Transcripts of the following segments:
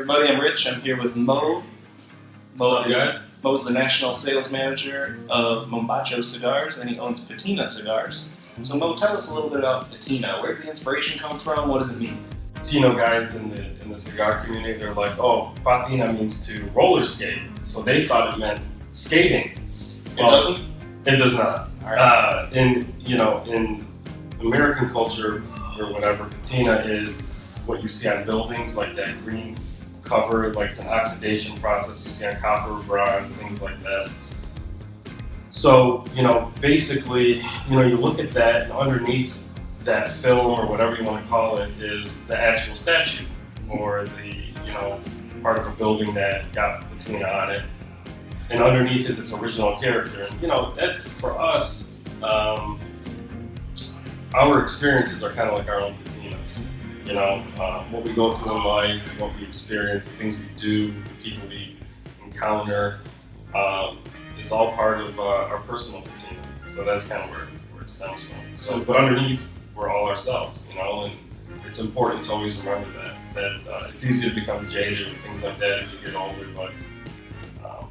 everybody, I'm Rich. I'm here with Mo. What's up, guys? Mo's the national sales manager of Mombacho Cigars, and he owns Patina Cigars. So Mo, tell us a little bit about Patina. Where did the inspiration come from? What does it mean? Latino guys in the cigar community, they're like, oh, Patina means to roller skate. So they thought it meant skating. It doesn't? It does not. All right. In American culture or whatever, patina is what you see on buildings, like that green cover, like it's an oxidation process you see on copper, bronze, things like that. So, basically, you look at that, and underneath that film or whatever you want to call it is the actual statue or the, part of a building that got patina on it. And underneath is its original character. And, that's for us, our experiences are kind of like our own patina. What we go through in life, what we experience, the things we do, the people we encounter, is all part of our personal patina. So that's kind of where it stems from. So, but underneath, we're all ourselves, and it's important to always remember that it's easy to become jaded and things like that as you get older, but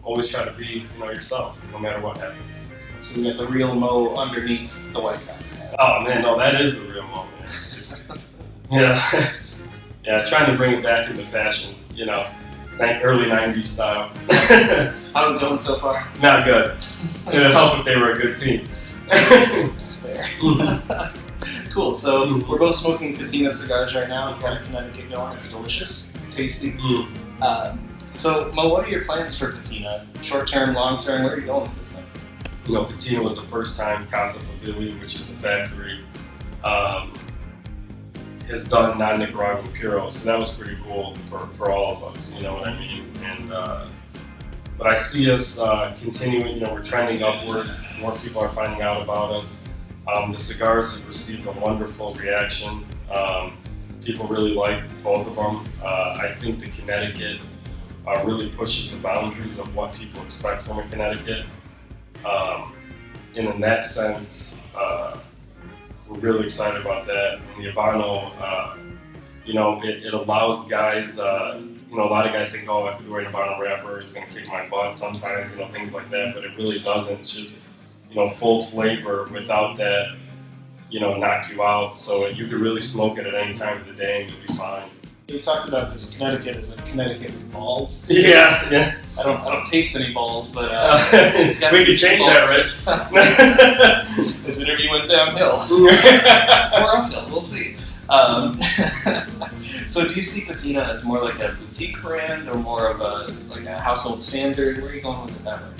always try to be, yourself, no matter what happens. So we got the real Mo underneath the White Sox hat. Oh man, no, that is the real Mo. Yeah, trying to bring it back into fashion, early 90s style. How's it going so far? Not good. It'd help if they were a good team. That's fair. Cool, so we're both smoking Patina cigars right now. We've got a Connecticut going. It's delicious. It's tasty. So, Mo, what are your plans for Patina? Short term, long term? Where are you going with this thing? Patina was the first time Casa Favili, which is the factory, has done non-Nicaraguan puros, so that was pretty cool for all of us, you know what I mean? And but I see us continuing, we're trending upwards, more people are finding out about us. The cigars have received a wonderful reaction. People really like both of them. I think the Connecticut really pushes the boundaries of what people expect from a Connecticut. And in that sense, we're really excited about that. And the Habano, it allows guys, a lot of guys think, oh, I could wear an Habano wrapper, it's going to kick my butt sometimes, things like that, but it really doesn't. It's just, full flavor without that, knock you out. So you could really smoke it at any time of the day and you'll be fine. You talked about this Connecticut as a Connecticut with balls. Yeah. I don't taste any balls, but we could change that, Rich. This interview went downhill or uphill. We'll see. So, do you see Patina as more like a boutique brand or more of a household standard? Where are you going with it that way?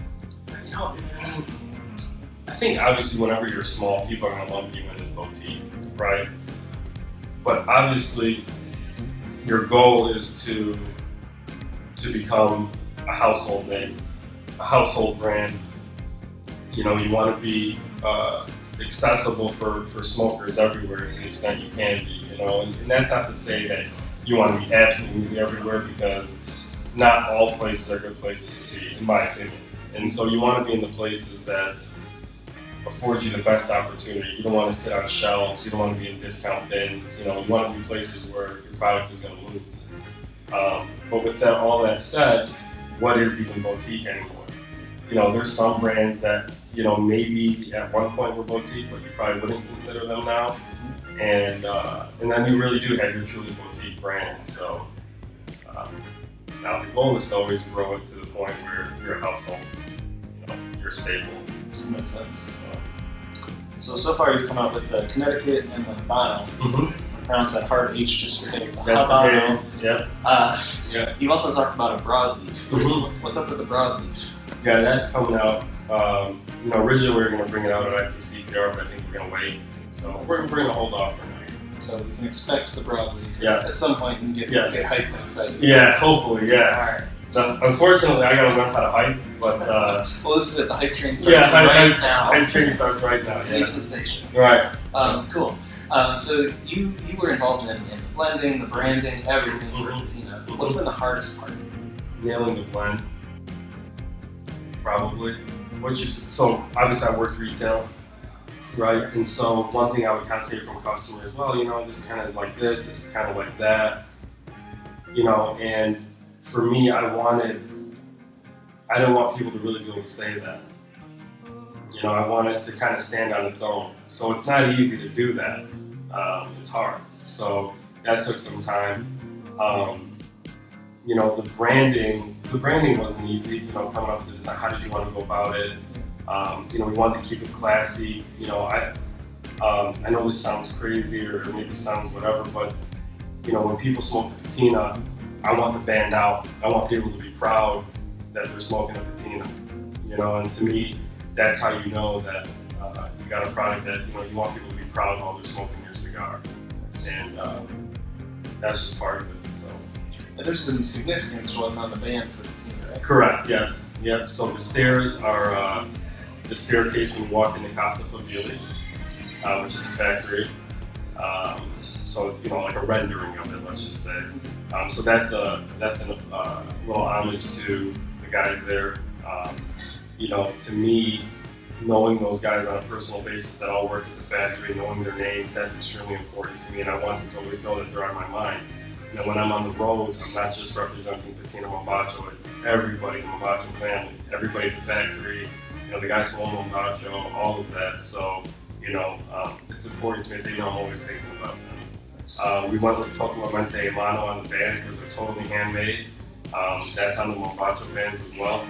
I think obviously whenever you're small, people are going to lump you in as boutique, right? But obviously, your goal is to become a household name, a household brand. You want to be accessible for smokers everywhere to the extent you can be. And that's not to say that you want to be absolutely everywhere, because not all places are good places to be, in my opinion. And so you want to be in the places that afford you the best opportunity. You don't want to sit on shelves. You don't want to be in discount bins. You want to be places where your product is going to move. But with all that said, what is even boutique anymore? There's some brands that, maybe at one point were boutique, but you probably wouldn't consider them now. And then you really do have your truly boutique brands. So now the goal is to always grow it to the point where you're a household, you're a staple. Makes sense. So far you've come out with the Connecticut and the Habano. I pronounce that hard H just for hitting the Habano. Yeah. You've also talked about a broadleaf. What's up with the broadleaf? Yeah, that's coming out. Originally we were going to bring it out at IPCPR, but I think we're going to wait. So we're going to hold off for now. So we can expect the broadleaf at some point and get hyped and excited. Yeah, hopefully, yeah. All right. So unfortunately, I got to learn how to hype, but well, this is it. The hype train starts right now. Hype train starts right now. It's leaving the station. Right. Cool. So you were involved in the blending, the branding, everything for Patina. What's been the hardest part? Nailing the blend, probably. So obviously I work retail, right? And so one thing I would kind of say from customers, well, this kind of is like this is kind of like that, and for me, I didn't want people to really be able to say that. You know, I wanted to kind of stand on its own. So it's not easy to do that. It's hard. So that took some time. You know, the branding wasn't easy. You know, coming up with the design, how did you want to go about it? You know, we wanted to keep it classy. You know, I know this sounds crazy or maybe sounds whatever, but you know, when people smoke a patina, I want the band out. I want people to be proud that they're smoking a patina. You know, and to me, that's how you know that you got a product that, you know, you want people to be proud while they're smoking your cigar. And that's just part of it. So. And there's some significance to what's on the band for patina, right? Correct. Yes. Yep. So the stairs are the staircase when you walk into Casa Favili, which is a factory. So it's, you know, like a rendering of it, let's just say. So that's a little homage to the guys there. You know, to me, knowing those guys on a personal basis that all work at the factory, knowing their names, that's extremely important to me, and I want them to always know that they're on my mind. You know, when I'm on the road, I'm not just representing Patina Mombacho, it's everybody in the Mombacho family, everybody at the factory, you know, the guys who own Mombacho, all of that. So, you know, it's important to me that they know I'm always thinking about them. We went with Totalmente Mano on the band because they're totally handmade. That's on the Mombacho bands as well.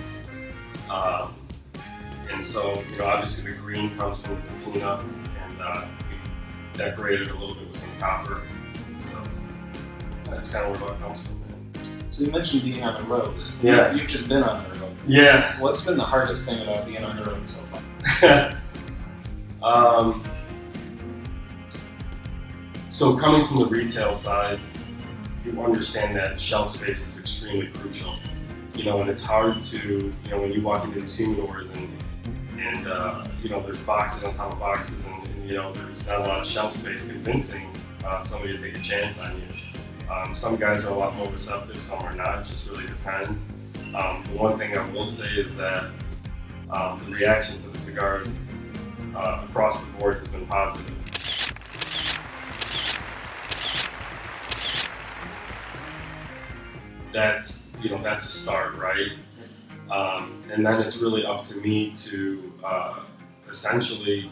And so, you know, obviously the green comes from the patina, and we decorated a little bit with some copper. So that's kind of where that comes from. So you mentioned being on the road. Yeah. You've just been on the road. Yeah. What's been the hardest thing about being on the road so far? So coming from the retail side, you understand that shelf space is extremely crucial. You know, and it's hard to, you know, when you walk into these humidors and you know, there's boxes on top of boxes and you know, there's not a lot of shelf space convincing somebody to take a chance on you. Some guys are a lot more receptive, some are not, it just really depends. The one thing I will say is that the reaction to the cigars across the board has been positive. That's, you know, that's a start, right? And then it's really up to me to essentially,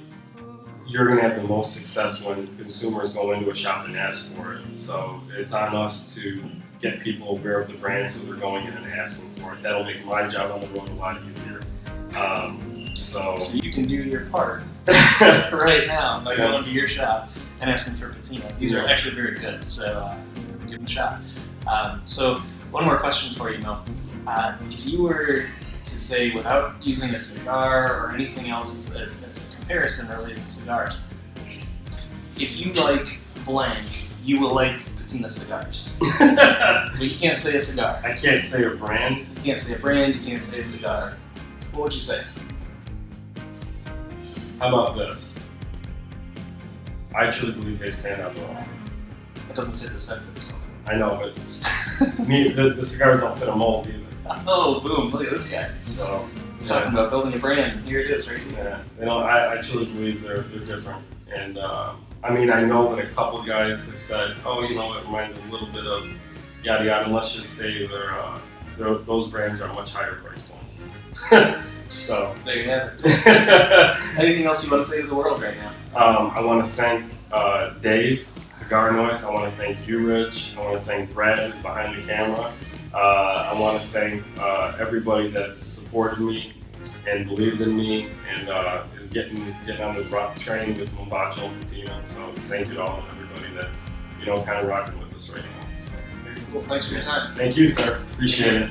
you're going to have the most success when consumers go into a shop and ask for it. So it's on us to get people aware of the brand so they're going in and asking for it. That'll make my job on the road a lot easier. So you can do your part right now by going to your shop and asking for patina. These are actually very good, so give them a shot. So one more question for you, Mel. If you were to say, without using a cigar or anything else as a comparison related to cigars, if you like blank, you will like Patina Cigars. But you can't say a cigar. I can't say a brand. You can't say a brand, you can't say a cigar. What would you say? How about this? I truly believe they stand out well. That doesn't fit the sentence. I know, but the cigars don't fit a mold either. Oh, boom, look at this guy. So he's talking about building a brand. Here it is, right here. Yeah, you know, I truly believe they're different. And I mean, I know that a couple guys have said, oh, you know, it reminds me a little bit of yada yada, and let's just say those brands are much higher price points. So there you have it. Anything else you want to say to the world right now? I want to thank Dave, CigarNoise. I want to thank you, Rich. I want to thank Brad, who's behind the camera. I want to thank everybody that's supported me and believed in me and is getting on the rock train with Mombacho and Patina. So thank you to all everybody that's, you know, kind of rocking with us right now. So, Very cool. Thanks for your time. Thank you, sir. Appreciate it.